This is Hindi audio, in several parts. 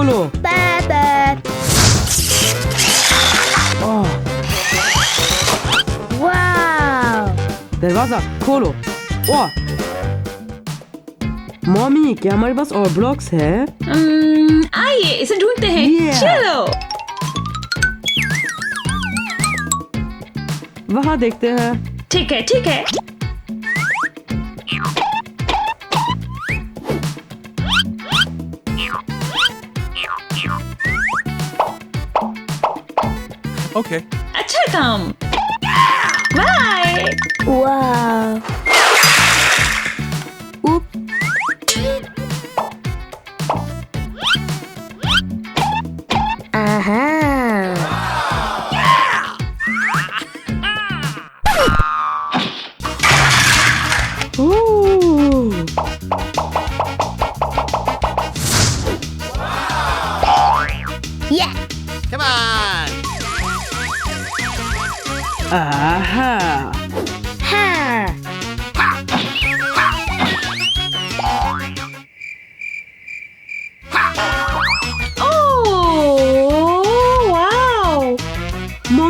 खोलो। दरवाजा खोलो। मम्मी, क्या हमारे पास और ब्लॉक्स है? आइए इसे ढूंढते हैं। चलो वहाँ देखते हैं। ठीक है ठीक है। Okay. अच्छा काम। बाय। वाह। Come on. Aha.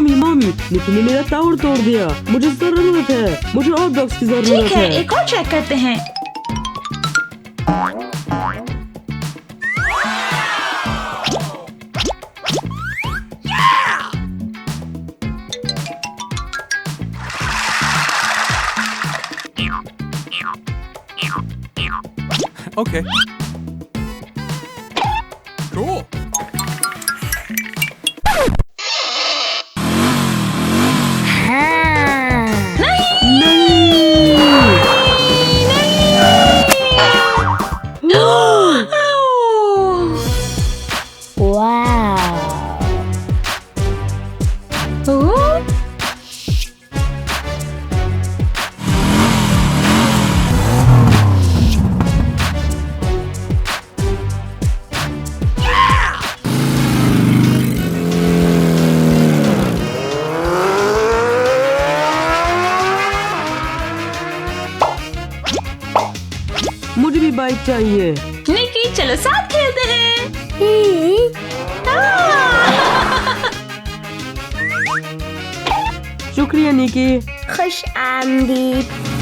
मम्मी, तुमने मेरा टावर तोड़ दिया। मुझे जरूरत है। मुझे और ब्लॉक्स की जरूरत है। ठीक है, एक और चेक करते हैं। Okay. Cool. मुझे भी बाइक चाहिए। निकी, चलो साथ खेलते हैं। शुक्रिया निकी। खुश आमदीद।